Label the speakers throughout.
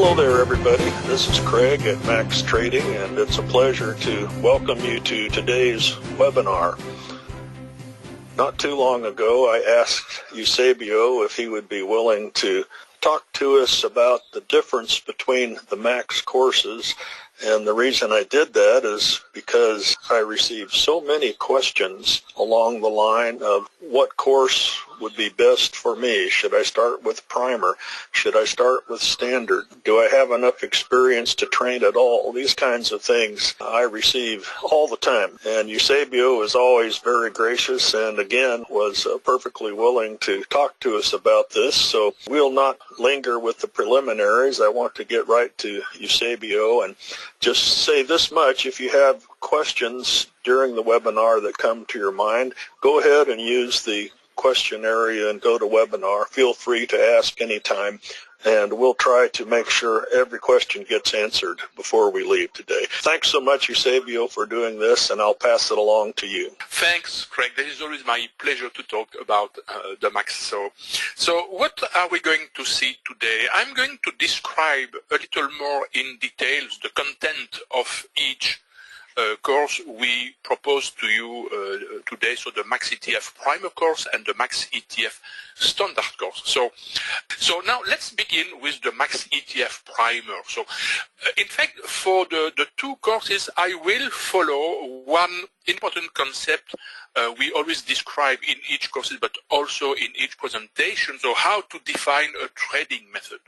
Speaker 1: Hello there, everybody. This is Craig at Max Trading, and it's a pleasure to welcome you to today's webinar. Not too long ago, I asked Eusebio if he would be willing to talk to us about the difference between the Max courses. And the reason I did that is because I received so many questions along the line of what course would be best for me. Should I start with primer? Should I start with standard? Do I have enough experience to train at all? These kinds of things I receive all the time. And Eusebio is always very gracious and again was perfectly willing to talk to us about this. So we'll not linger with the preliminaries. I want to get right to Eusebio and just say this much: if you have questions during the webinar that come to your mind, go ahead and use the question area and go to webinar. Feel free to ask anytime, and we'll try to make sure every question gets answered before we leave today. Thanks so much, Eusebio, for doing this, and I'll pass it along to you.
Speaker 2: Thanks, Craig. This is always my pleasure to talk about the Max. So what are we going to see today? I'm going to describe a little more in details the content of each course we propose to you today, so the Max ETF Primer course and the Max ETF Standard course. So now let's begin with the Max ETF Primer. So in fact, for the two courses, I will follow one important concept we always describe in each course, but also in each presentation, so how to define a trading method.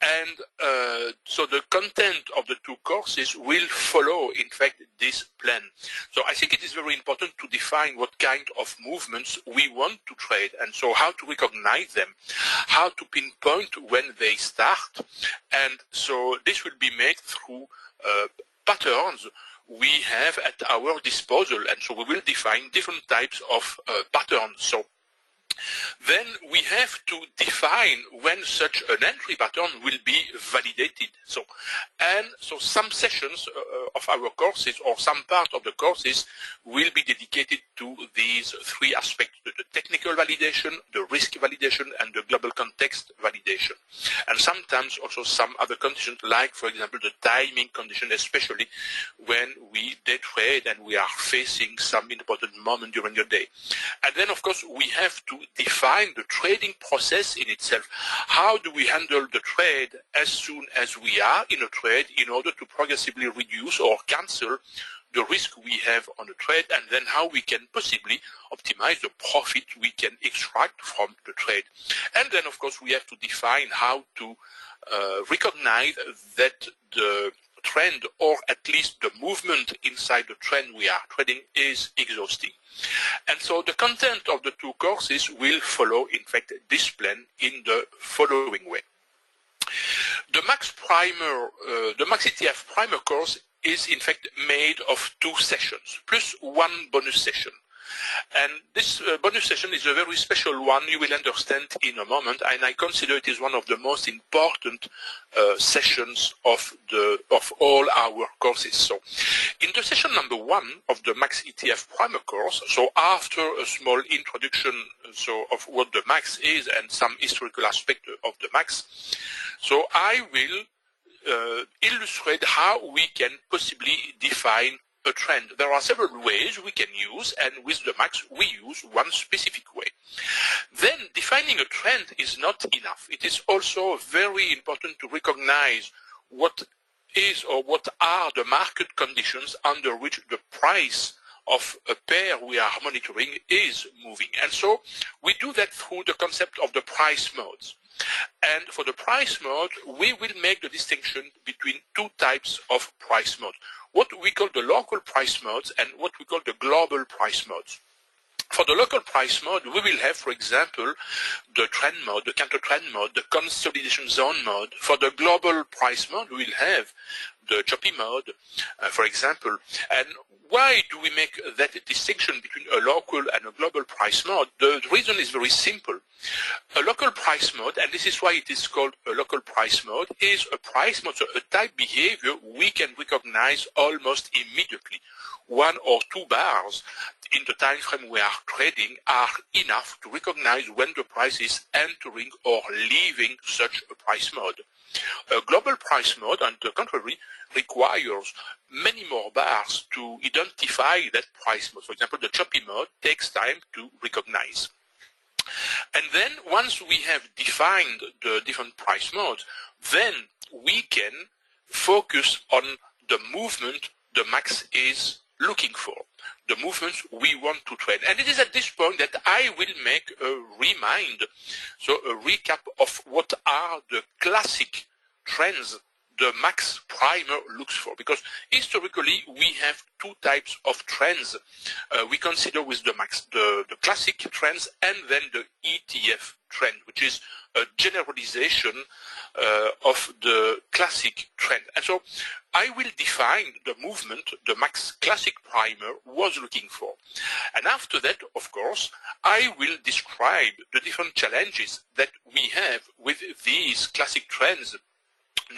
Speaker 2: And so the content of the two courses will follow, in fact, this plan. So I think it is very important to define what kind of movements we want to trade, and so how to recognize them, how to pinpoint when they start. And so this will be made through patterns we have at our disposal, and so we will define different types of patterns. So then we have to define when such an entry pattern will be validated. So some sessions of our courses, or some part of the courses, will be dedicated to these three aspects: the technical validation, the risk validation, and the global context validation. And sometimes also some other conditions, like, for example, the timing condition, especially when we day trade and we are facing some important moment during the day. And then, of course, we have to define the trading process in itself. How do we handle the trade as soon as we are in a trade in order to progressively reduce or cancel the risk we have on the trade, and then how we can possibly optimize the profit we can extract from the trade. And then, of course, we have to define how to recognize that the trend, or at least the movement inside the trend we are trading, is exhausting. And so the content of the two courses will follow, in fact, this plan in the following way. The Max ETF Primer course is in fact made of 2 sessions, plus 1 bonus session. And this bonus session is a very special one. You will understand in a moment, and I consider it is one of the most important sessions of all our courses. So in the session number 1 of the Max ETF Primer course, so after a small introduction of what the Max is and some historical aspect of the Max, so I will illustrate how we can possibly define a trend. There are several ways we can use, and with the Max we use one specific way. Then defining a trend is not enough. It is also very important to recognize what is or what are the market conditions under which the price of a pair we are monitoring is moving. And so we do that through the concept of the price modes. And for the price mode, we will make the distinction between 2 types of price modes: what we call the local price modes and what we call the global price modes. For the local price mode, we will have, for example, the trend mode, the counter trend mode, the consolidation zone mode. For the global price mode, we will have the choppy mode, for example. And why do we make that distinction between a local and a global price mode? The reason is very simple. A local price mode, and this is why it is called a local price mode, is a price mode, so a type behavior we can recognize almost immediately. 1 or 2 bars in the time frame we are trading are enough to recognize when the price is entering or leaving such a price mode. A global price mode, on the contrary, requires many more bars to identify that price mode. For example, the choppy mode takes time to recognize. And then once we have defined the different price modes, then we can focus on the movement the max is looking for, the movements we want to trade. And it is at this point that I will make a recap of what are the classic trends the max primer looks for, because historically we have two types of trends we consider with the max, the classic trends and then the ETF trend, which is a generalization of the classic trend. And so I will define the movement the max classic primer was looking for. And after that, of course, I will describe the different challenges that we have with these classic trends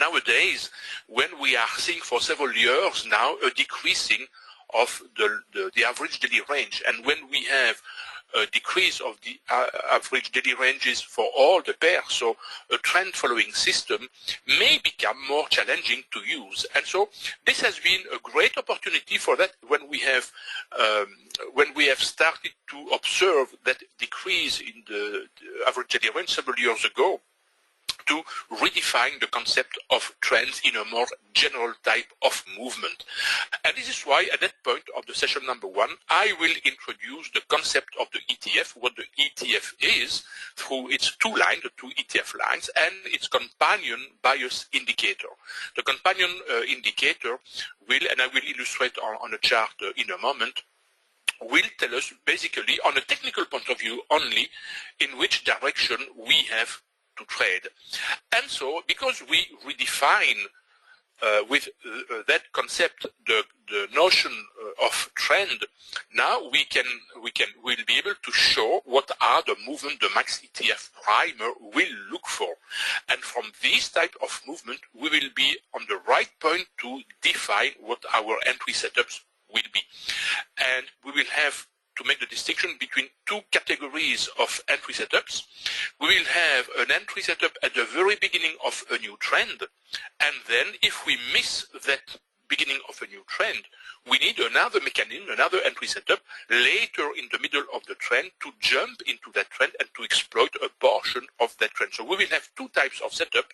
Speaker 2: nowadays, when we are seeing for several years now a decreasing of the average daily range. And when we have a decrease of the average daily ranges for all the pairs, so a trend following system may become more challenging to use. And so this has been a great opportunity for that when we have started to observe that decrease in the average daily range several years ago, to redefine the concept of trends in a more general type of movement. And this is why at that point of the session number 1, I will introduce the concept of the ETF, what the ETF is, through its two lines, the two ETF lines, and its companion bias indicator. The companion indicator will, and I will illustrate on a chart in a moment, will tell us basically on a technical point of view only in which direction we have to trade. And so because we redefine with that concept the notion of trend, now we'll be able to show what are the movement the max ETF primer will look for. And from this type of movement we will be on the right point to define what our entry setups will be. And we will have to make the distinction between two categories of entry setups. We will have an entry setup at the very beginning of a new trend, and then if we miss that beginning of a new trend, we need another mechanism, another entry setup later in the middle of the trend to jump into that trend and to exploit a portion of that trend. So we will have two types of setup.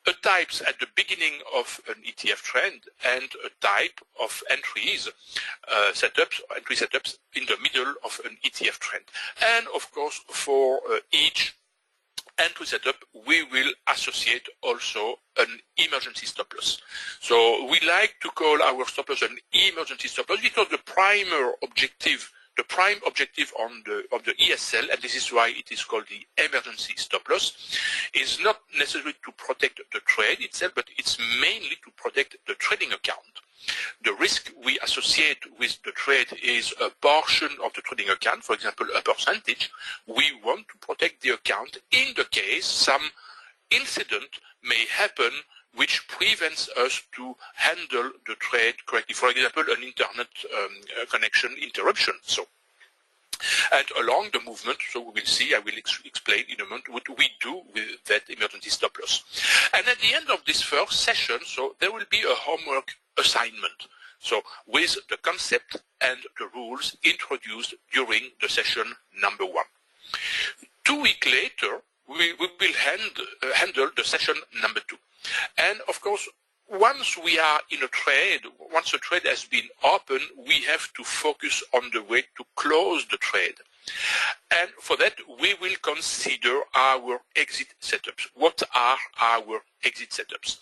Speaker 2: A types at the beginning of an ETF trend and a type of entries, entry setups in the middle of an ETF trend. And of course, for each entry setup, we will associate also an emergency stop loss. So we like to call our stop loss an emergency stop loss because the prime objective of the ESL, and this is why it is called the emergency stop loss, is not necessarily to protect the trade itself, but it's mainly to protect the trading account. The risk we associate with the trade is a portion of the trading account, for example, a percentage. We want to protect the account in the case some incident may happen which prevents us to handle the trade correctly. For example, an internet connection interruption. And along the movement, so we will see, I will explain in a moment what we do with that emergency stop loss. And at the end of this first session, so there will be a homework assignment. So with the concept and the rules introduced during the session number 1. 2 weeks later, we will handle the session number 2. And of course, once we are in a trade, once the trade has been open, we have to focus on the way to close the trade. And for that, we will consider our exit setups. What are our exit setups?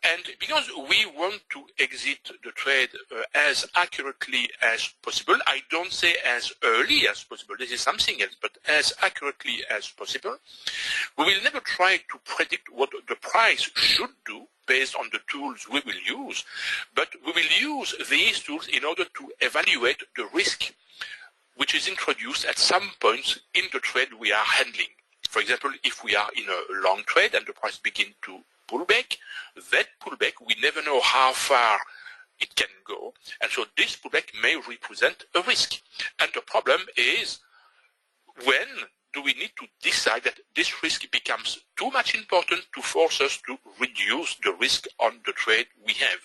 Speaker 2: And because we want to exit the trade as accurately as possible, I don't say as early as possible, this is something else, but as accurately as possible, we will never try to predict what the price should do based on the tools we will use, but we will use these tools in order to evaluate the risk which is introduced at some points in the trade we are handling. For example, if we are in a long trade and the price begins to pull back, that pullback, we never know how far it can go. And so this pullback may may represent a risk. And the problem is, when do we need to decide that this risk becomes too much important to force us to reduce the risk on the trade we have?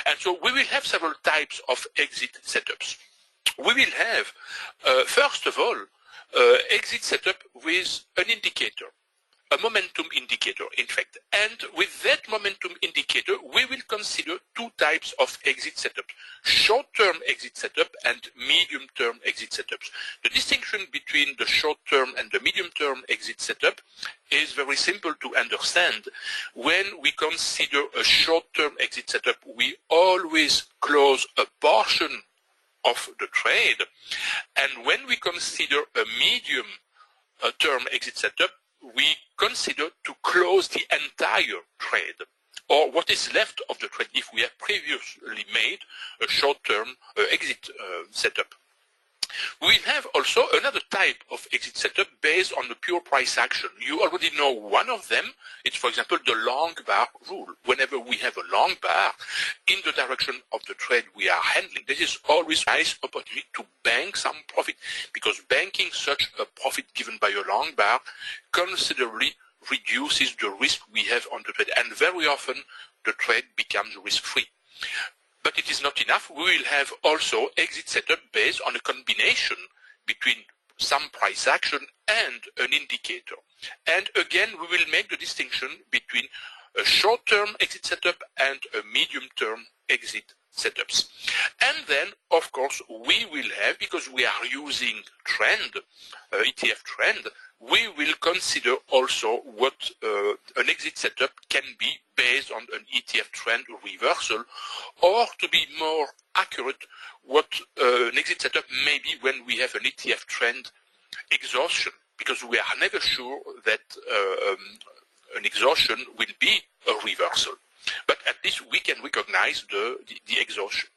Speaker 2: And so we will have several types of exit setups. We will have, first of all, exit setup with an indicator, a momentum indicator, in fact. And with that momentum indicator, we will consider two types of exit setups: short-term exit setup and medium-term exit setups. The distinction between the short-term and the medium-term exit setup is very simple to understand. When we consider a short-term exit setup, we always close a portion of the trade. And when we consider a medium-term exit setup, we consider to close the entire trade, or what is left of the trade if we have previously made a short-term exit setup. We will have also another type of exit setup based on the pure price action. You already know one of them. It's, for example, the long bar rule. Whenever we have a long bar in the direction of the trade we are handling, this is always a nice opportunity to bank some profit, because banking such a profit given by a long bar considerably reduces the risk we have on the trade, and very often the trade becomes risk-free. But it is not enough. We will have also exit setup based on a combination between some price action and an indicator. And again, we will make the distinction between a short-term exit setup and a medium-term exit setups. And then, of course, we will have, because we are using trend, ETF trend, we will consider also what an exit setup can be based on an ETF trend reversal, or to be more accurate, what an exit setup may be when we have an ETF trend exhaustion, because we are never sure that an exhaustion will be a reversal. But at least we can recognize the exhaustion.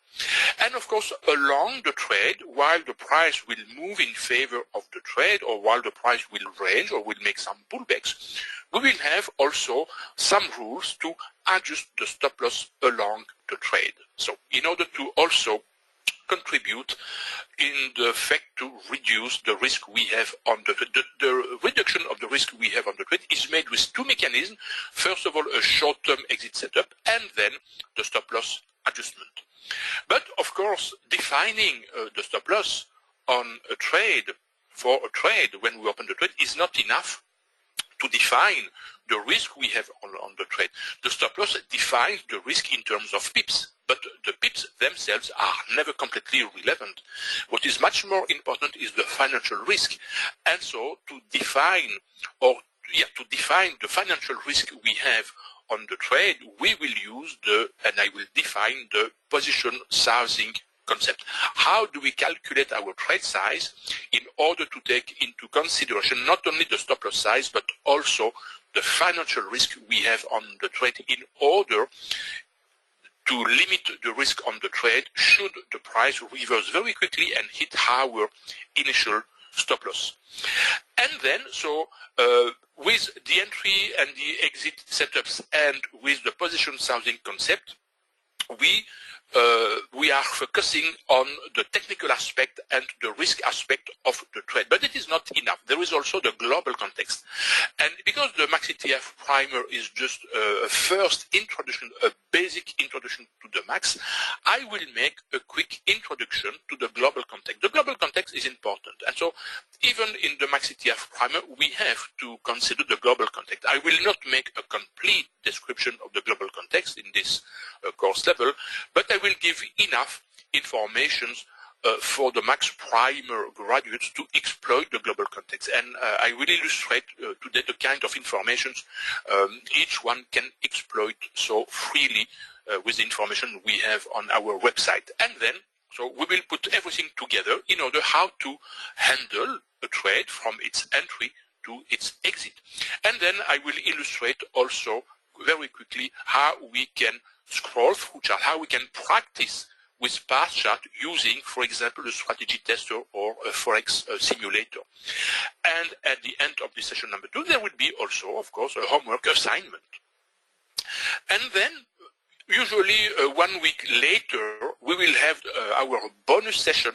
Speaker 2: And of course, along the trade, while the price will move in favor of the trade, or while the price will range or will make some pullbacks, we will have also some rules to adjust the stop loss along the trade. So in order to also contribute in the fact to reduce the risk we have on the trade. The reduction of the risk we have on the trade is made with two mechanisms. First of all, a short-term exit setup, and then the stop loss adjustment. But of course, defining the stop loss on a trade, for a trade when we open the trade, is not enough to define the risk we have on the trade. The stop loss defines the risk in terms of pips, but the pips themselves are never completely relevant. What is much more important is the financial risk. And so to define the financial risk we have on the trade, we will use and I will define the position sizing concept. How do we calculate our trade size in order to take into consideration not only the stop loss size, but also the financial risk we have on the trade, in order to limit the risk on the trade should the price reverse very quickly and hit our initial stop loss. And then, so with the entry and the exit setups and with the position sizing concept, we are focusing on the technical aspect and the risk aspect of the trade. But it is not enough. There is also the global context. And because the Max ETF primer is just a first introduction, a basic introduction to the Max, I will make a quick introduction to the global context. The global context is important. And so even in the Max ETF primer, we have to consider the global context. I will not make a complete description of the global context in this course level, but I will give enough information for the Max Primer graduates to exploit the global context. And I will illustrate today the kind of information each one can exploit so freely with the information we have on our website. And then, so we will put everything together in order how to handle a trade from its entry to its exit. And then I will illustrate also very quickly how we can scroll through chart, how we can practice with path chart using, for example, a strategy tester or a Forex simulator. And at the end of this session number 2, there will be also, of course, a homework assignment. And then Usually 1 week later, we will have our bonus session,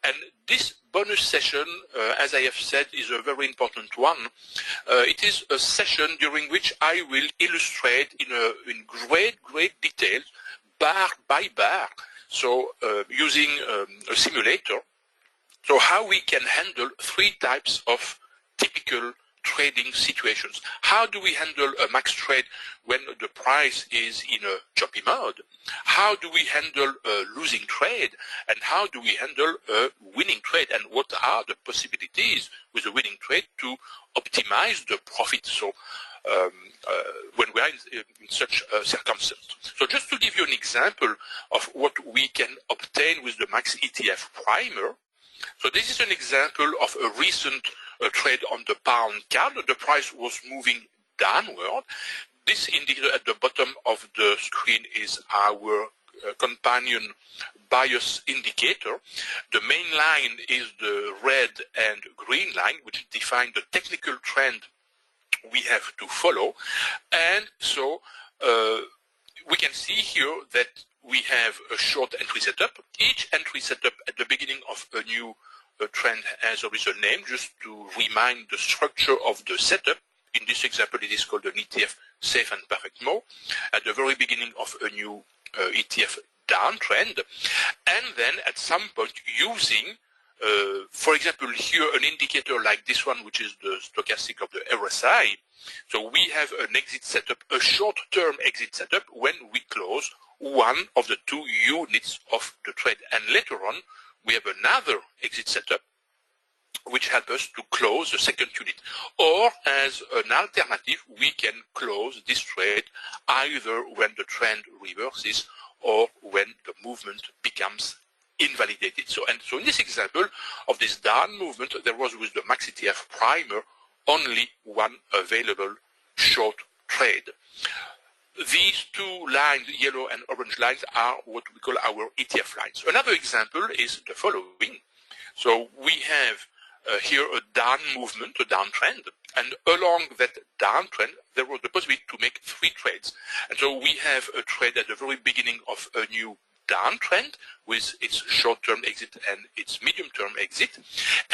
Speaker 2: and this bonus session, as I have said, is a very important one. It is a session during which I will illustrate in great detail, bar by bar, so using a simulator, so how we can handle 3 types of typical trading situations. How do we handle a max trade when the price is in a choppy mode? How do we handle a losing trade? And how do we handle a winning trade? And what are the possibilities with a winning trade to optimize the profit? So when we are in such a circumstance. So just to give you an example of what we can obtain with the Max ETF Primer. So this is an example of a recent trade on the pound card. The price was moving downward. This indicator at the bottom of the screen is our companion bias indicator. The main line is the red and green line, which define the technical trend we have to follow. And so we can see here that we have a short entry setup. Each entry setup at the beginning of a new trend has always a name, just to remind the structure of the setup. In this example, it is called an ETF Safe and Perfect Mode at the very beginning of a new ETF downtrend. And then at some point using, for example, here an indicator like this one, which is the stochastic of the RSI. So we have an exit setup, a short-term exit setup when we close one of the 2 units of the trade. And later on, we have another exit setup which helps us to close the second unit. Or as an alternative, we can close this trade either when the trend reverses or when the movement becomes invalidated. So in this example of this down movement, there was with the Max ETF Primer only one available short trade. These 2 lines, yellow and orange lines, are what we call our ETF lines. Another example is the following. So we have here a down movement, a downtrend, and along that downtrend, there was the possibility to make 3 trades. And so we have a trade at the very beginning of a new downtrend with its short-term exit and its medium-term exit.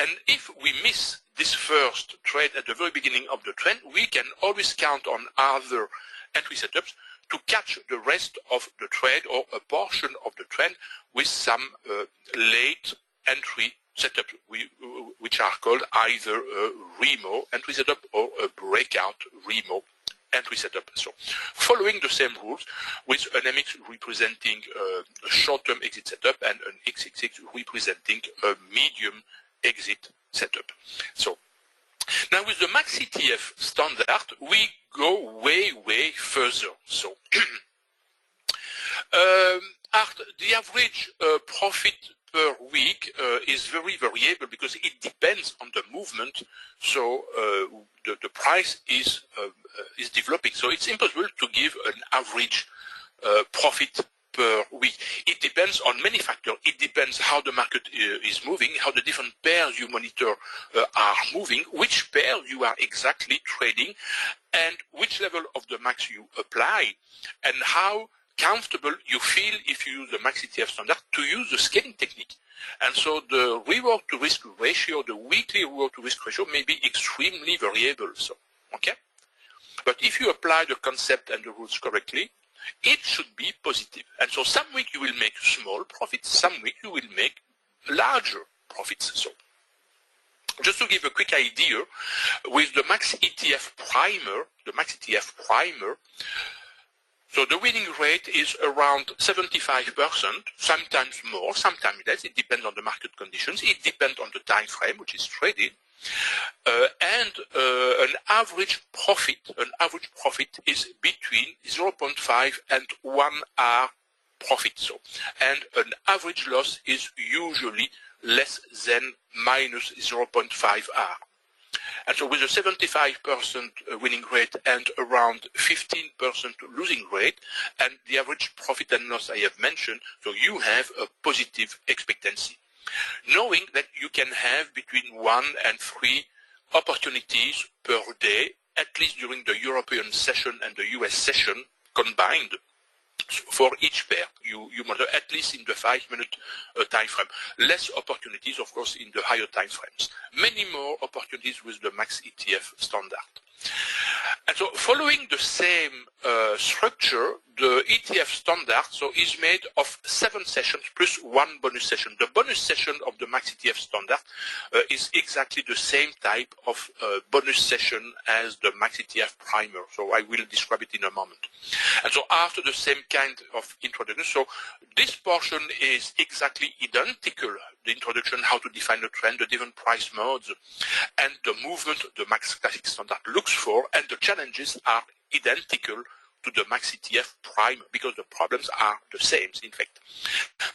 Speaker 2: And if we miss this first trade at the very beginning of the trend, we can always count on other entry setups to catch the rest of the trade or a portion of the trend with some late entry setup, which are called either a REMO entry setup or a breakout REMO entry setup. So following the same rules with an MX representing a short-term exit setup and an XXX representing a medium exit setup. So now with the Max ETF standard, we go way further. So the average profit per week is very variable because it depends on the movement. So the price is developing. So it's impossible to give an average profit per week. It depends on many factors. It depends how the market is moving, how the different pairs you monitor are moving, which pair you are exactly trading, and which level of the max you apply, and how comfortable you feel if you use the Max ETF standard to use the scaling technique. And so the reward to risk ratio, the weekly reward to risk ratio may be extremely variable. So, okay? But if you apply the concept and the rules correctly, it should be positive. And so some week you will make small profits, some week you will make larger profits. So just to give a quick idea, with the Max ETF Primer, so the winning rate is around 75%, sometimes more, sometimes less. It depends on the market conditions. It depends on the time frame which is traded. And an average profit is between 0.5 and 1 hour profit. So, and an average loss is usually less than minus 0.5 hour. And so with a 75% winning rate and around 15% losing rate, and the average profit and loss I have mentioned, so you have a positive expectancy. Knowing that you can have between 1 and 3 opportunities per day, at least during the European session and the US session combined. for each pair. You monitor at least in the 5-minute time frame. Less opportunities, of course, in the higher time frames. Many more opportunities with the max ETF standard. And so following the same structure, the ETF standard is made of 7 sessions plus 1 bonus session. The bonus session of the max ETF standard is exactly the same type of bonus session as the max ETF primer. So I will describe it in a moment. And so after the same kind of introduction, so this portion is exactly identical. The introduction, how to define the trend, the different price modes, and the movement the Max Classic Standard looks for, and the challenges are identical to the Max ETF Prime because the problems are the same, in fact.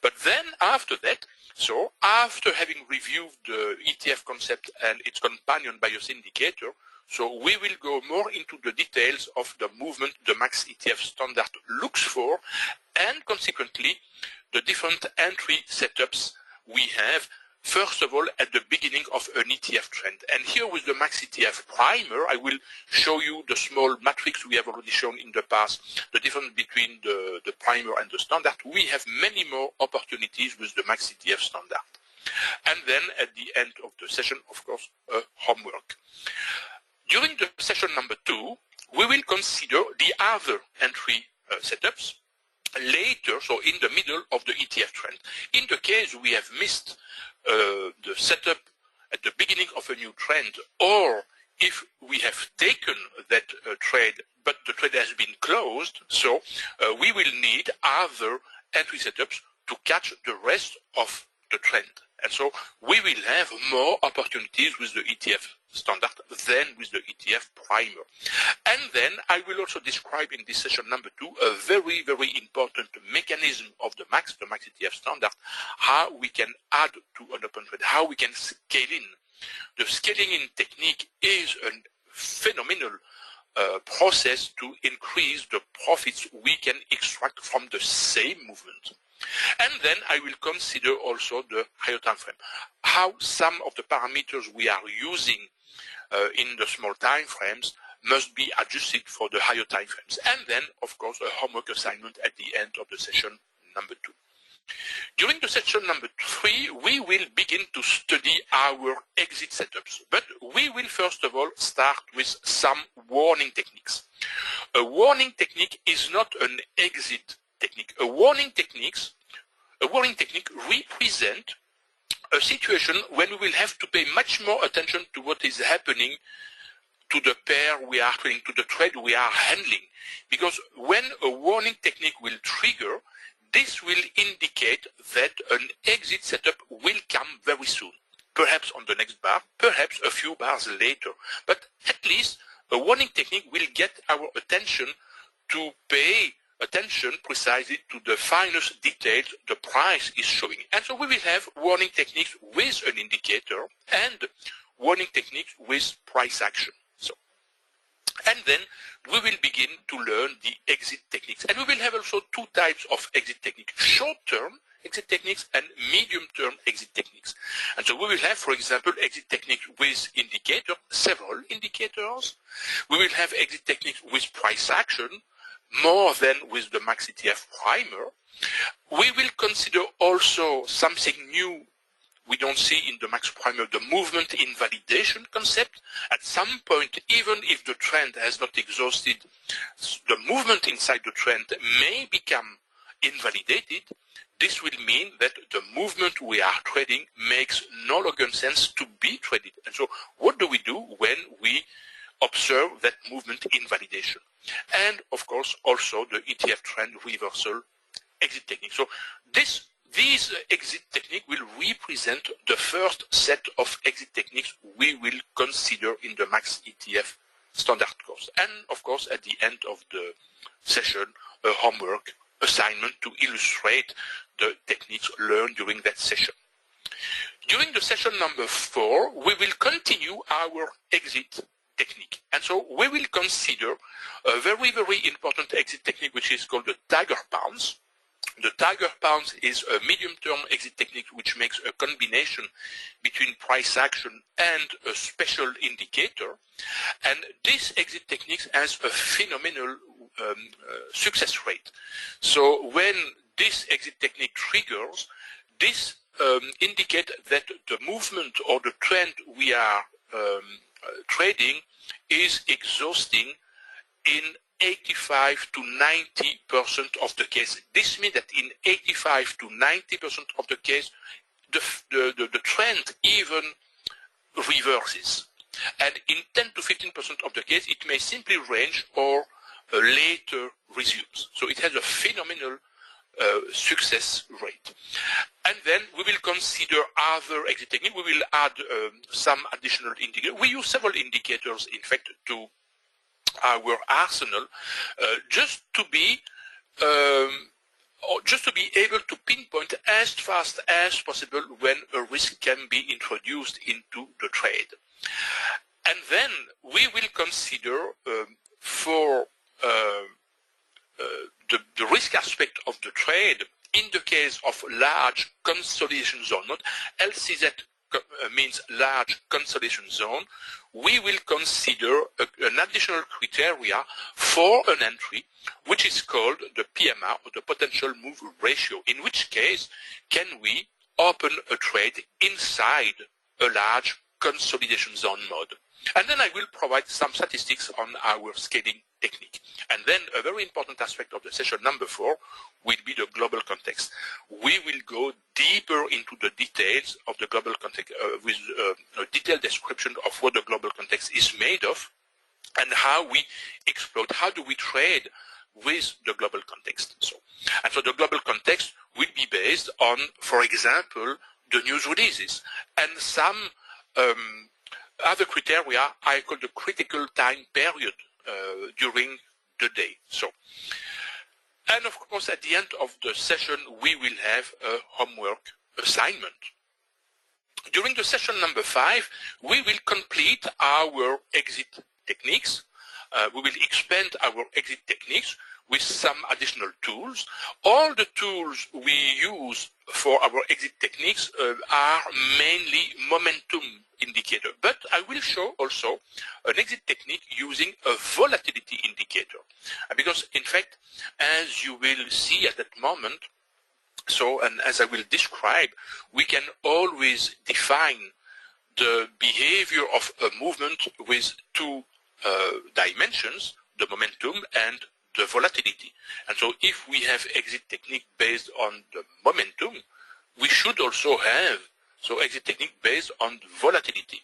Speaker 2: But then after that, so after having reviewed the ETF concept and its companion bias indicator, so we will go more into the details of the movement the Max ETF Standard looks for, and consequently the different entry setups we have, first of all, at the beginning of an ETF trend. And here with the Max ETF Primer, I will show you the small matrix we have already shown in the past, the difference between the primer and the standard. We have many more opportunities with the Max ETF Standard. And then at the end of the session, of course, homework. During the session number 2, we will consider the other entry setups later, so in the middle of the ETF trend. In the case we have missed the setup at the beginning of a new trend, or if we have taken that trade but the trade has been closed, so we will need other entry setups to catch the rest of the trend. And so we will have more opportunities with the ETF standard than with the ETF primer. And then I will also describe in this session number 2 a very, very important mechanism of the Max ETF standard, how we can add to an open trade, how we can scale in. The scaling in technique is a phenomenal process to increase the profits we can extract from the same movement. And then I will consider also the higher time frame, how some of the parameters we are using in the small time frames must be adjusted for the higher time frames. And then, of course, a homework assignment at the end of the session number 2. During the session number 3, we will begin to study our exit setups. But we will first of all start with some warning techniques. A warning technique is not an exit technique. A warning technique represents a situation when we will have to pay much more attention to what is happening to the pair we are trading, to the trade we are handling. Because when a warning technique will trigger, this will indicate that an exit setup will come very soon. Perhaps on the next bar, perhaps a few bars later. But at least a warning technique will get our attention to pay attention precisely to the finest details the price is showing. And so we will have warning techniques with an indicator and warning techniques with price action. And then we will begin to learn the exit techniques. And we will have also 2 types of exit techniques, short-term exit techniques and medium-term exit techniques. And so we will have, for example, exit techniques with indicator, several indicators. We will have exit techniques with price action, more than with the Max ETF primer. We will consider also something new we don't see in the Max Primer, the movement invalidation concept. At some point, even if the trend has not exhausted, the movement inside the trend may become invalidated. This will mean that the movement we are trading makes no longer sense to be traded. And so what do we do when we observe that movement invalidation? And of course also the ETF trend reversal exit technique. So these exit techniques will represent the first set of exit techniques we will consider in the Max ETF standard course. And of course at the end of the session, a homework assignment to illustrate the techniques learned during that session. During the session number 4, we will continue our exit technique. And so we will consider a very, very important exit technique which is called the Tiger Pounce. The Tiger Pounce is a medium-term exit technique which makes a combination between price action and a special indicator. And this exit technique has a phenomenal success rate. So when this exit technique triggers, this indicates that the movement or the trend we are trading is exhausting in 85 to 90% of the case. This means that in 85 to 90% of the case, the trend even reverses. And in 10 to 15% of the case, it may simply range or later resumes. So it has a phenomenal success rate. And then we will consider other exit techniques. We will add some additional indicators. We use several indicators, in fact, to our arsenal, just to be able to pinpoint as fast as possible when a risk can be introduced into the trade. And then we will consider for the risk aspect of the trade in the case of large consolidation zone, not LCZ means large consolidation zone. We will consider an additional criteria for an entry, which is called the PMR, or the potential move ratio, in which case can we open a trade inside a large consolidation zone mode. And then I will provide some statistics on our scaling technique. And then a very important aspect of the session number 4 will be the global context. We will go deeper into the details of the global context with a detailed description of what the global context is made of and how we exploit, how do we trade with the global context. And so the global context will be based on, for example, the news releases and some other criteria I call the critical time period during the day. And of course, at the end of the session, we will have a homework assignment. During the session number 5, we will complete our exit techniques. We will expand our exit techniques with some additional tools. All the tools we use for our exit techniques are mainly momentum indicator, but I will show also an exit technique using a volatility indicator. Because in fact, as you will see at that moment, and as I will describe, we can always define the behavior of a movement with two dimensions, the momentum and the volatility. And so if we have exit technique based on the momentum, we should also have exit technique based on volatility.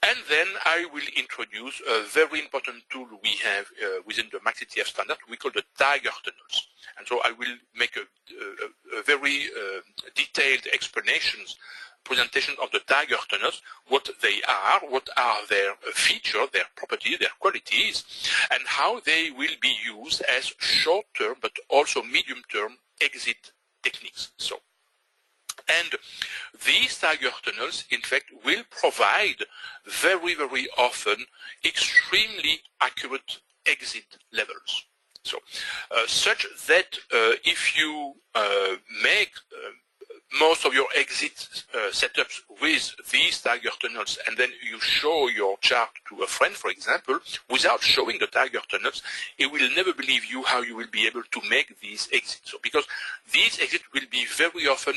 Speaker 2: And then I will introduce a very important tool we have within the Max ETF standard, we call the Tiger Tunnels. And so I will make a very detailed presentation of the Tiger Tunnels, what they are, what are their features, their properties, their qualities, and how they will be used as short-term but also medium-term exit techniques. And these Tiger Tunnels, in fact, will provide very, very often extremely accurate exit levels. Such that if you make most of your exit setups with these Tiger Tunnels and then you show your chart to a friend, for example, without showing the Tiger Tunnels, he will never believe you how you will be able to make these exits. Because these exits will be very often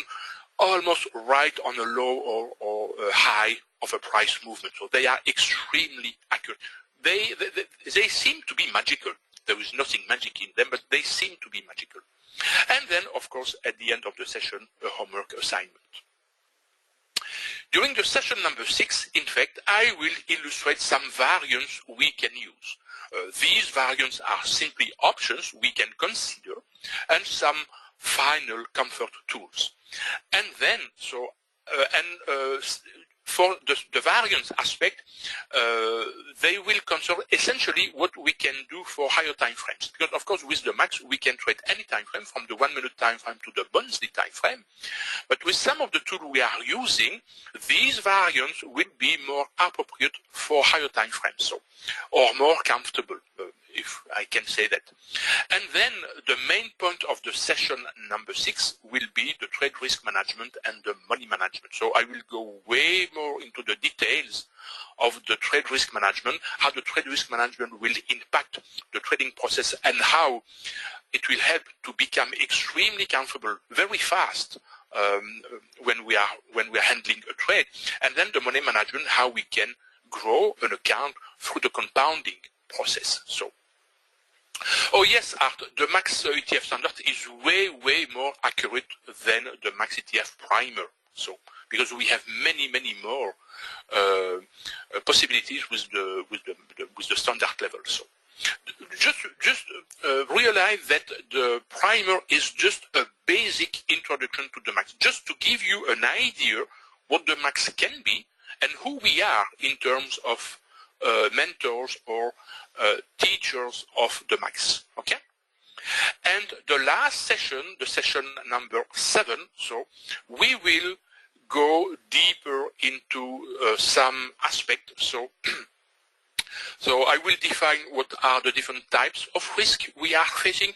Speaker 2: almost right on a low or a high of a price movement. So they are extremely accurate. They seem to be magical. There is nothing magic in them, but they seem to be magical. And then, of course, at the end of the session, a homework assignment. During the session number 6, in fact, I will illustrate some variants we can use. These variants are simply options we can consider and some final comfort tools. And then, for the variance aspect, they will concern essentially what we can do for higher time frames. Because of course with the max we can trade any time frame from the 1 minute time frame to the monthly time frame. But with some of the tools we are using, these variants will be more appropriate for higher time frames, or more comfortable. if I can say that. And then the main point of the session number 6 will be the trade risk management and the money management. So I will go way more into the details of the trade risk management, how the trade risk management will impact the trading process, and how it will help to become extremely comfortable very fast when we are handling a trade. And then the money management, how we can grow an account through the compounding process. So, oh yes, Art, the max ETF standard is way more accurate than the max ETF primer. So, because we have many more possibilities with the standard level. So, just realize that the primer is just a basic introduction to the max, just to give you an idea what the max can be and who we are in terms of mentors or teachers of the max. Okay. And the last session, the session number 7, so we will go deeper into some aspect. So, so I will define what are the different types of risk we are facing.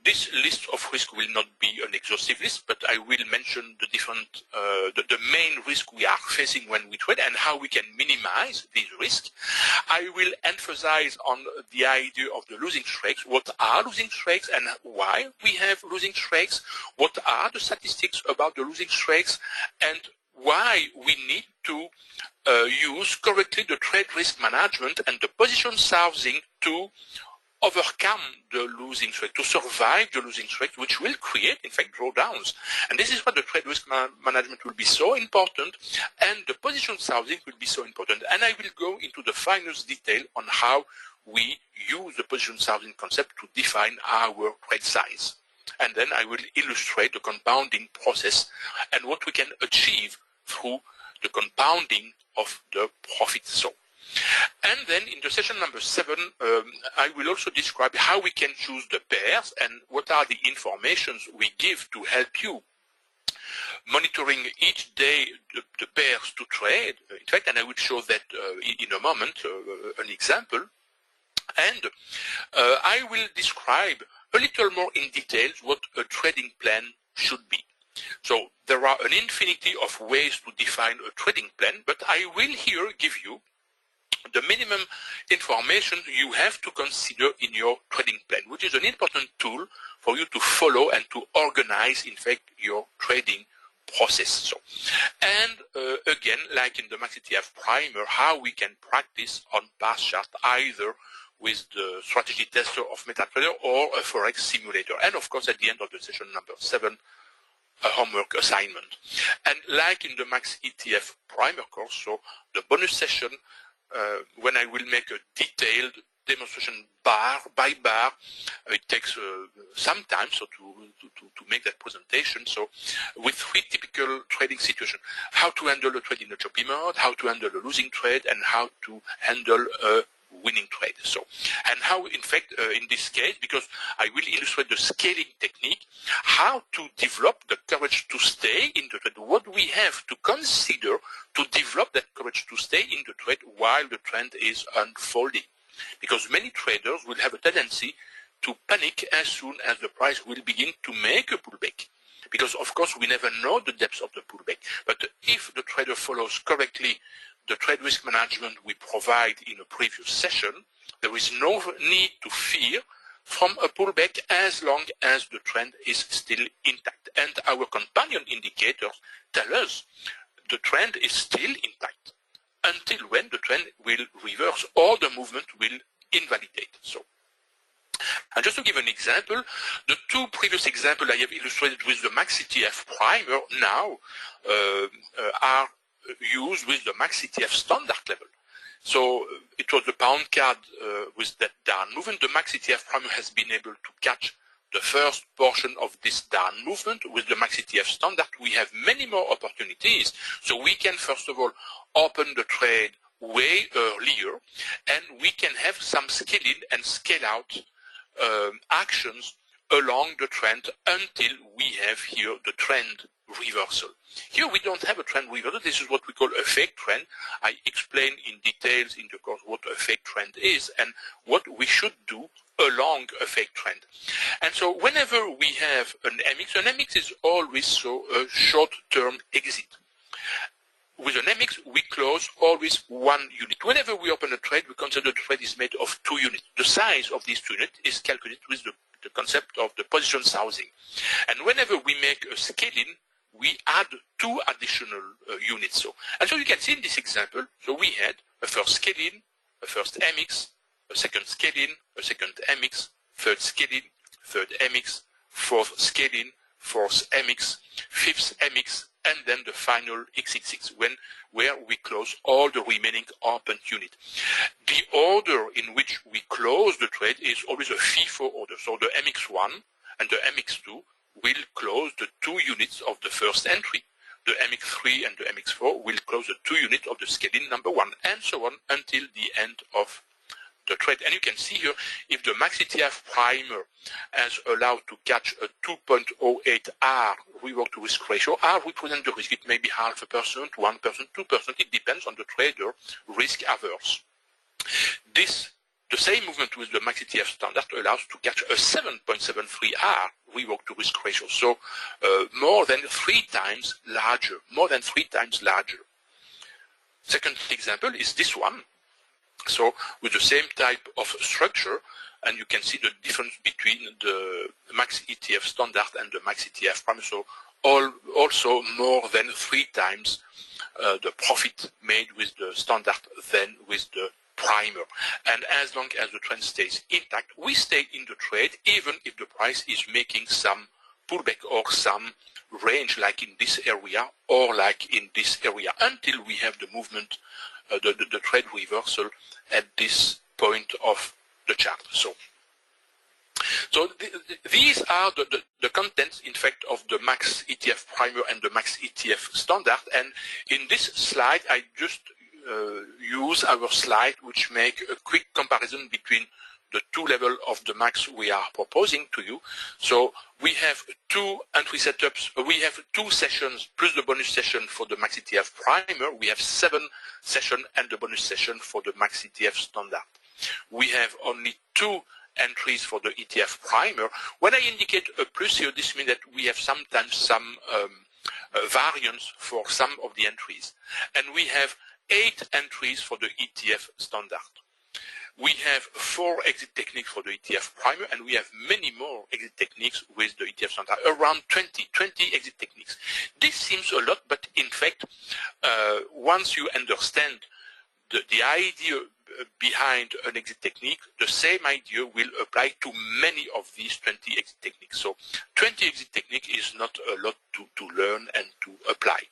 Speaker 2: This list of risk will not be an exhaustive list, but I will mention the different, the main risk we are facing when we trade and how we can minimize these risks. I will emphasize on the idea of the losing streaks. What are losing streaks and why we have losing streaks? What are the statistics about the losing streaks and why we need to use correctly the trade risk management and the position sizing to overcome the losing streak, to survive the losing streak, which will create, in fact, drawdowns. And this is what the trade risk management will be so important, and the position sizing will be so important. And I will go into the finest detail on how we use the position sizing concept to define our trade size. And then I will illustrate the compounding process and what we can achieve through the compounding of the profit. So, and then in the session number 7, I will also describe how we can choose the pairs and what are the informations we give to help you monitoring each day the pairs to trade. In fact, and I will show that in a moment, an example. And I will describe a little more in details what a trading plan should be. So there are an infinity of ways to define a trading plan, but I will here give you the minimum information you have to consider in your trading plan, which is an important tool for you to follow and to organize, in fact, your trading process. So, and again, like in the Max ETF primer, how we can practice on past chart, either with the strategy tester of MetaTrader or a Forex simulator. And of course, at the end of the session number 7, a homework assignment. And like in the Max ETF primer course, so the bonus session, when I will make a detailed demonstration bar by bar, it takes some time so to make that presentation. So with 3 typical trading situations: how to handle a trade in a choppy mode, how to handle a losing trade, and how to handle a winning trade. So, and how, in fact, in this case, because I will illustrate the scaling technique, how to develop the courage to stay in the trade, what we have to consider to develop that courage to stay in the trade while the trend is unfolding. Because many traders will have a tendency to panic as soon as the price will begin to make a pullback. Because, of course, we never know the depths of the pullback. But if the trader follows correctly the trade risk management we provide in a previous session, there is no need to fear from a pullback as long as the trend is still intact. And our companion indicators tell us the trend is still intact until when the trend will reverse or the movement will invalidate. So, and just to give an example, the 2 previous examples I have illustrated with the Max ETF primer now are used with the Max ETF standard level. So it was the pound card with that down movement. The Max ETF primer has been able to catch the first portion of this down movement. With the Max ETF standard, we have many more opportunities. So we can, first of all, open the trade way earlier, and we can have some scale in and scale out actions along the trend until we have here the trend reversal. Here we don't have a trend reversal. This is what we call a fake trend. I explain in details in the course what a fake trend is and what we should do along a fake trend. And so whenever we have an MX is always so a short-term exit. With an MX, we close always one unit. Whenever we open a trade, we consider the trade is made of 2 units. The size of these 2 units is calculated with the concept of the position sizing. And whenever we make a scale-in, we add 2 additional units. And so you can see in this example, so we had a first scale-in, a first MX, a second scale-in, a second MX, third scale-in, third MX, fourth scale-in, fourth MX, fifth MX, and then the final XXX, where we close all the remaining open unit. The order in which we close the trade is always a FIFO order. So the MX1 and the MX2 will close the 2 units of the first entry. The MX3 and the MX4 will close the 2 units of the scale-in number 1, and so on until the end of the trade. And you can see here, if the max ETF primer has allowed to catch a 2.08 R reward to risk ratio, R represents the risk. It may be 0.5%, 1%, 2%. It depends on the trader risk averse. The same movement with the max ETF standard allows to catch a 7.73 R reward to risk ratio. So more than 3 times larger, Second example is this one. So with the same type of structure, and you can see the difference between the max ETF standard and the max ETF primer. So also more than 3 times the profit made with the standard than with the primer. And as long as the trend stays intact, we stay in the trade even if the price is making some pullback or some range like in this area or like in this area until we have the movement, the trade reversal at this point of the chart. So these are the contents, in fact, of the max ETF primer and the max ETF standard. And in this slide, I just use our slide which make a quick comparison between the 2 levels of the max we are proposing to you. So we have 2 entry setups, we have 2 sessions plus the bonus session for the max ETF primer. We have 7 sessions and the bonus session for the max ETF standard. We have only 2 entries for the ETF primer. When I indicate a plus here, this means that we have sometimes some variance for some of the entries. And we have 8 entries for the ETF standard. We have 4 exit techniques for the ETF primer, and we have many more exit techniques with the ETF standard, around 20 exit techniques. This seems a lot, but in fact, once you understand the idea behind an exit technique, the same idea will apply to many of these 20 exit techniques. So 20 exit technique is not a lot to learn and to apply.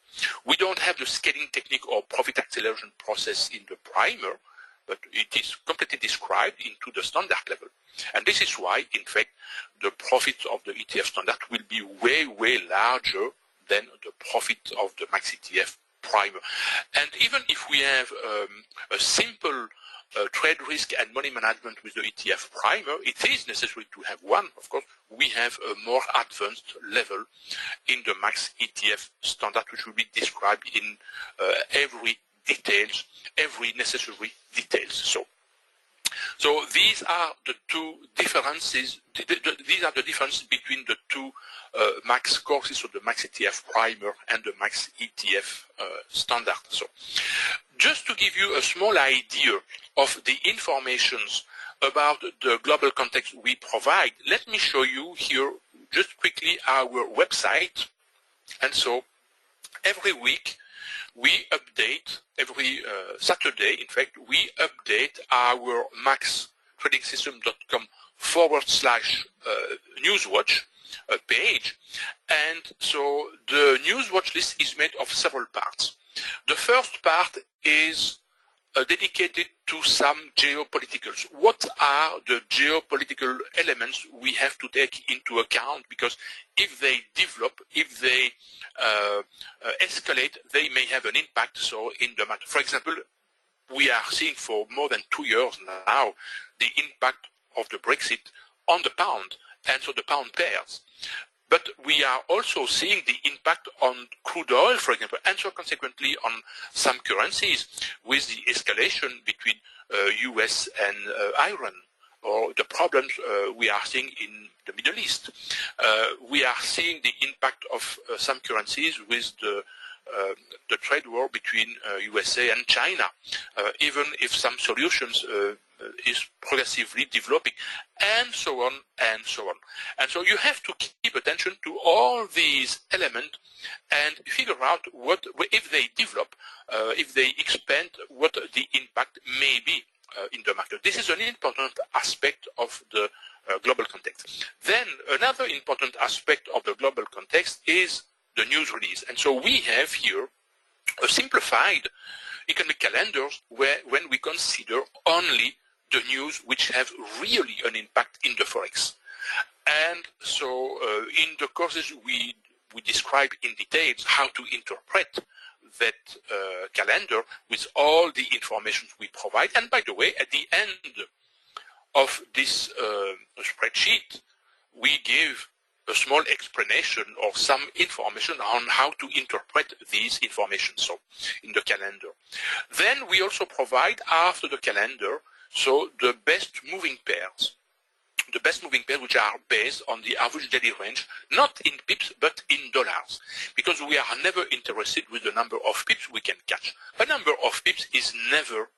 Speaker 2: We don't have the scaling technique or profit acceleration process in the primer, but it is completely described into the standard level. And this is why, in fact, the profit of the ETF standard will be way, way larger than the profit of the max ETF primer. And even if we have a simple trade risk and money management with the ETF primer, it is necessary to have one. Of course, we have a more advanced level in the max ETF standard, which will be described in every necessary details. So these are the 2 differences. These are the differences between the 2 max courses, so the max ETF primer and the max ETF standard. So just to give you a small idea of the informations about the global context we provide, let me show you here just quickly our website. And so every week we update, every Saturday, in fact, we update our maxtradingsystem.com /newswatch page. And so the newswatch list is made of several parts. The first part is dedicated to some geopoliticals. What are the geopolitical elements we have to take into account? Because if they develop, if they escalate, they may have an impact. So in the matter, for example, we are seeing for more than 2 years now the impact of the Brexit on the pound and so the pound pairs. But we are also seeing the impact on crude oil, for example, and so consequently on some currencies with the escalation between US and Iran, or the problems we are seeing in the Middle East. We are seeing the impact of some currencies with the trade war between USA and China, even if some solutions is progressively developing, and so on and so on. And so you have to keep attention to all these elements and figure out what, if they develop, if they expand, what the impact may be in the market. This is an important aspect of the global context. Then another important aspect of the global context is the news release. And so we have here a simplified economic calendar when we consider only the news which have really an impact in the Forex. And so in the courses we describe in details how to interpret that calendar with all the information we provide. And by the way, at the end of this spreadsheet, we give a small explanation or some information on how to interpret these information, so in the calendar. Then we also provide after the calendar, so the best moving pairs. The best moving pairs which are based on the average daily range, not in pips, but in dollars. Because we are never interested with the number of pips we can catch. A number of pips is never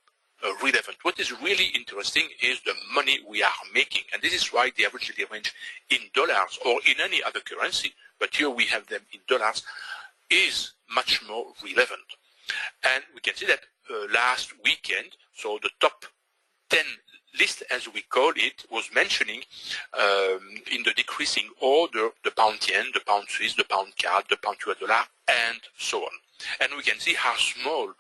Speaker 2: relevant. What is really interesting is the money we are making. And this is why the average daily range in dollars or in any other currency, but here we have them in dollars, is much more relevant. And we can see that last weekend, so the top 10 list, as we call it, was mentioning in the decreasing order the pound yen, the pound Swiss, the pound CAD, the pound US dollar, and so on. And we can see how small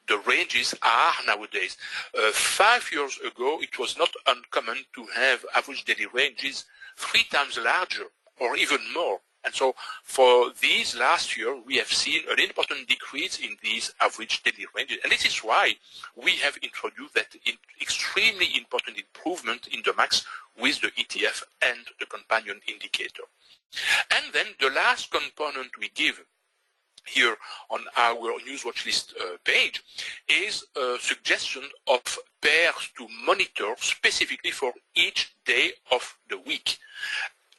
Speaker 2: the ranges are nowadays. 5 years ago, it was not uncommon to have average daily ranges 3 times larger or even more. And so for these last year, we have seen an important decrease in these average daily ranges. And this is why we have introduced that extremely important improvement in the MAX with the ETF and the companion indicator. And then the last component we give here on our news watch list page is a suggestion of pairs to monitor specifically for each day of the week,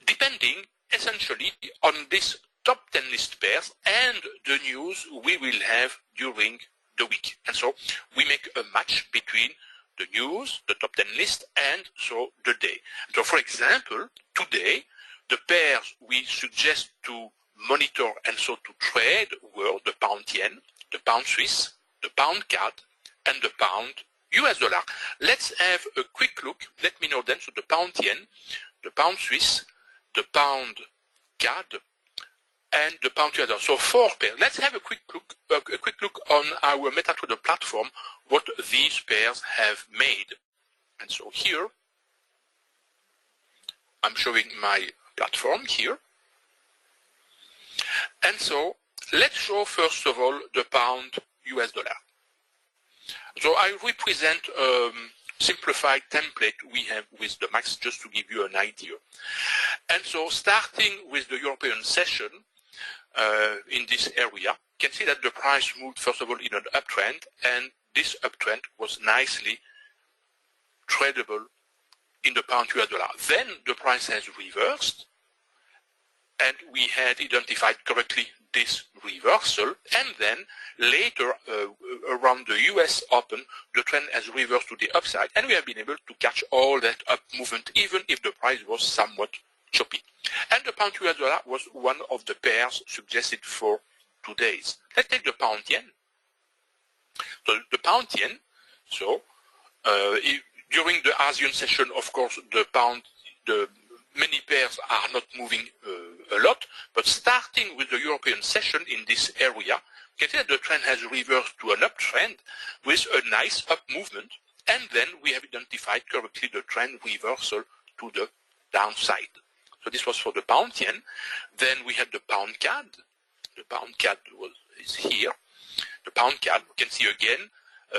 Speaker 2: depending essentially on this top 10 list pairs and the news we will have during the week. And so we make a match between the news, the top 10 list, and so the day. So for example, today, the pairs we suggest to monitor and so to trade were the pound yen, the pound Swiss, the pound CAD, and the pound US dollar. Let's have a quick look. Let me know then. So the pound yen, the pound Swiss, the pound CAD, and the pound US dollar. So 4 pairs. Let's have a quick look on our MetaTrader platform what these pairs have made. And so here I'm showing my platform here. And so let's show first of all the pound US dollar. So I represent a simplified template we have with the MAX just to give you an idea. And so starting with the European session in this area, you can see that the price moved first of all in an uptrend, and this uptrend was nicely tradable in the pound US dollar. Then the price has reversed, and we had identified correctly this reversal, and then later around the US Open, the trend has reversed to the upside, and we have been able to catch all that up movement even if the price was somewhat choppy. And the pound US dollar was one of the pairs suggested for today's. Let's take the pound yen. So the pound yen, so during the ASEAN session, of course, many pairs are not moving a lot, but starting with the European session in this area, you can see that the trend has reversed to an uptrend with a nice up movement, and then we have identified correctly the trend reversal to the downside. So this was for the pound yen. Then we had the pound CAD. The pound CAD is here. The pound CAD, you can see again,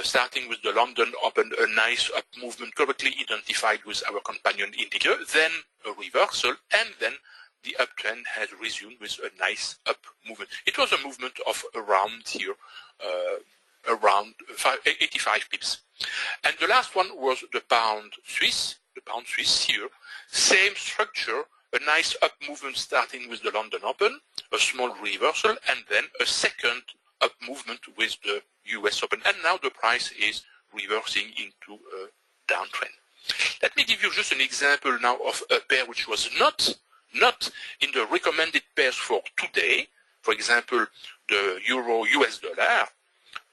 Speaker 2: starting with the London Open, a nice up movement correctly identified with our companion indicator, then a reversal, and then the uptrend has resumed with a nice up movement. It was a movement of around here, around 85 pips. And the last one was the pound Swiss here, same structure, a nice up movement starting with the London Open, a small reversal, and then a second up movement with the US Open. And now the price is reversing into a downtrend. Let me give you just an example now of a pair which was not in the recommended pairs for today. For example, the Euro-US dollar.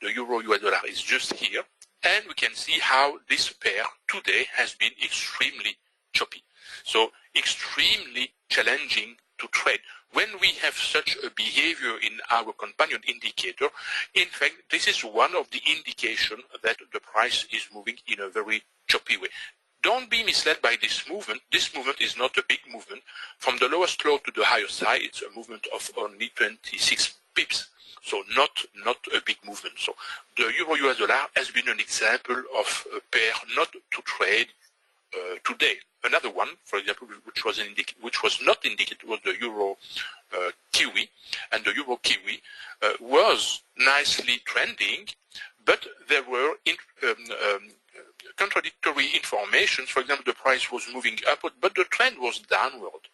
Speaker 2: The Euro-US dollar is just here. And we can see how this pair today has been extremely choppy. So extremely challenging to trade. When we have such a behavior in our companion indicator, in fact, this is one of the indications that the price is moving in a very choppy way. Don't be misled by this movement. This movement is not a big movement. From the lowest low to the highest high, it's a movement of only 26 pips. So not a big movement. So the Euro-US dollar has been an example of a pair not to trade today. Another one, for example, which was not indicated, was the Euro Kiwi, and the Euro Kiwi was nicely trending, but there were contradictory information. For example, the price was moving upward, but the trend was downward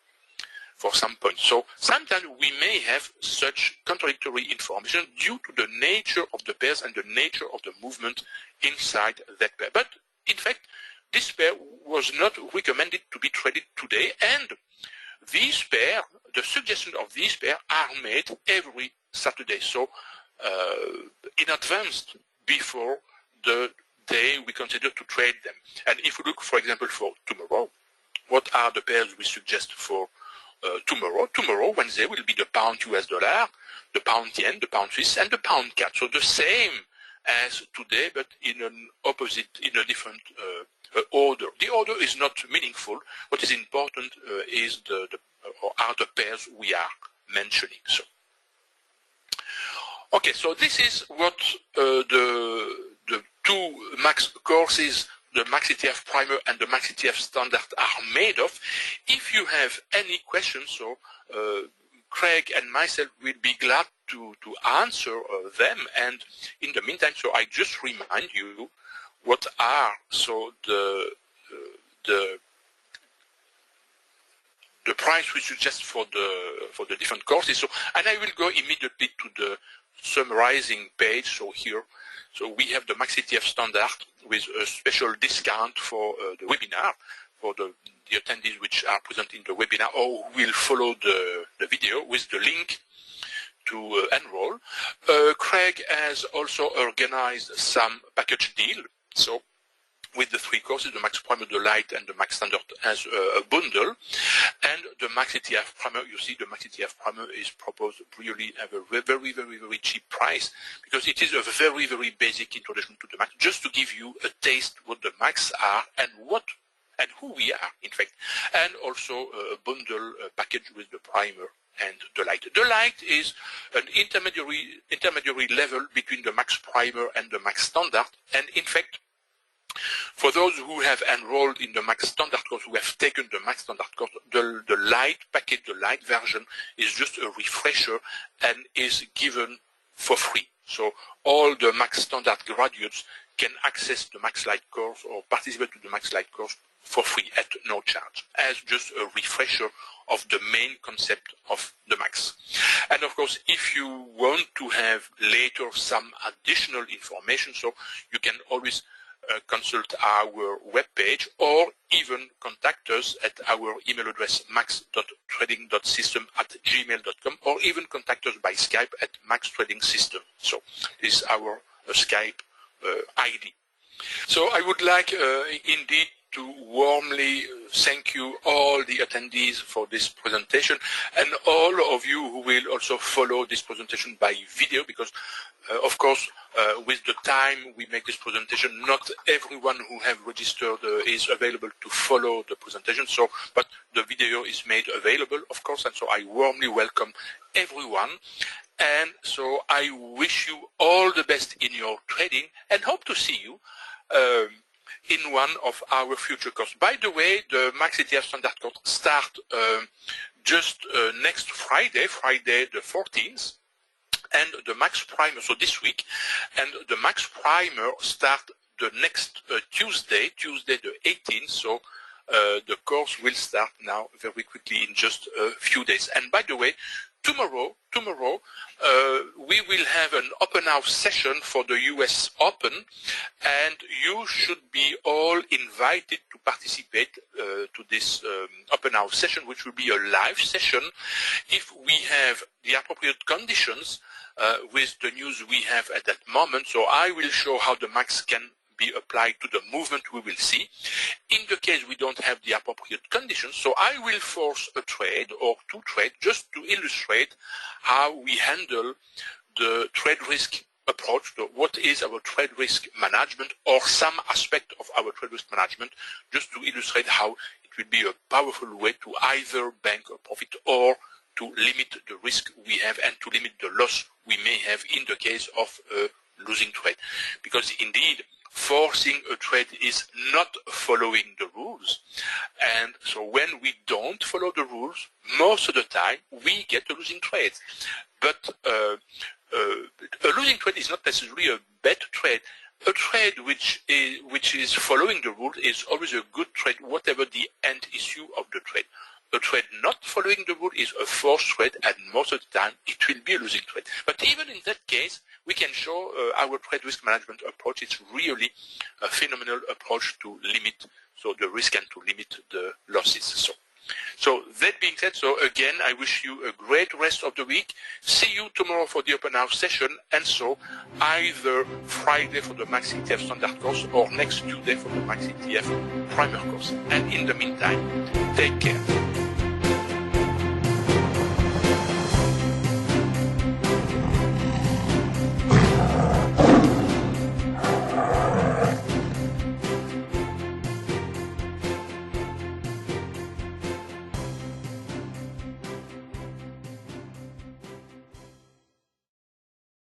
Speaker 2: for some points. So sometimes we may have such contradictory information due to the nature of the pairs and the nature of the movement inside that pair. But in fact, this pair was not recommended to be traded today, and these pair, the suggestion of these pair are made every Saturday. So in advance before the day we consider to trade them. And if we look, for example, for tomorrow, what are the pairs we suggest for tomorrow? Tomorrow, Wednesday, will be the pound US dollar, the pound yen, the pound Swiss, and the pound CAD. So the same as today, but in an opposite, in a different order. The order is not meaningful. What is important is are the pairs we are mentioning. So, okay, so this is what the two max courses, the Max ETF Primer and the Max ETF Standard, are made of. If you have any questions, so Craig and myself will be glad to answer them. And in the meantime, so I just remind you what are so the price we suggest for the different courses. So, and I will go immediately to the summarizing page. So here, so we have the Max ETF Standard with a special discount for the webinar for the attendees which are present in the webinar or will follow the video with the link to enroll. Craig has also organized some package deal. So with the three courses, the Max Primer, the Light, and the Max Standard as a bundle. And the Max ETF Primer, you see the Max ETF Primer is proposed really at a very, very, very cheap price because it is a very, very basic introduction to the Max, just to give you a taste what the Max are and what and who we are, in fact. And also a bundle package with the Primer and the Light. The Light is an intermediary level between the Max Primer and the Max Standard. And in fact, for those who have enrolled in the Max Standard course, who have taken the Max Standard course, the Light package, the Light version, is just a refresher and is given for free. So all the Max Standard graduates can access the Max Light course or participate to the Max Light course for free at no charge, as just a refresher of the main concept of the Max. And of course, if you want to have later some additional information, so you can always consult our webpage or even contact us at our email address max.trading.system@gmail.com or even contact us by Skype at Max Trading System. So this is our Skype ID. So I would like indeed to warmly thank you all the attendees for this presentation and all of you who will also follow this presentation by video because of course with the time we make this presentation, not everyone who have registered is available to follow the presentation. So, but the video is made available, of course, and so I warmly welcome everyone. And so I wish you all the best in your trading and hope to see you in one of our future courses. By the way, the Max ETF Standard course start just next Friday, Friday the 14th, and the Max Primer, so this week, and the Max Primer start the next Tuesday, Tuesday the 18th, so the course will start now very quickly in just a few days. And by the way, tomorrow, we will have an open house session for the US Open, and you should be all invited to participate to this open house session, which will be a live session if we have the appropriate conditions with the news we have at that moment. So I will show how the max can be applied to the movement we will see. In the case we don't have the appropriate conditions, so I will force a trade or two trades just to illustrate how we handle the trade risk approach. So what is our trade risk management, or some aspect of our trade risk management, just to illustrate how it will be a powerful way to either bank a profit or to limit the risk we have and to limit the loss we may have in the case of a losing trade. Because indeed, forcing a trade is not following the rules. And so when we don't follow the rules, most of the time we get a losing trade. But a losing trade is not necessarily a bad trade. A trade which is following the rules is always a good trade, whatever the end issue of the trade. A trade not following the rule is a forced trade, and most of the time it will be a losing trade. But even in that case, we can show our trade risk management approach. It's really a phenomenal approach to limit the risk and to limit the losses. So that being said, so again, I wish you a great rest of the week. See you tomorrow for the open house session, and so either Friday for the Max ETF Standard course or next Tuesday for the Max ETF Primer course. And in the meantime, take care.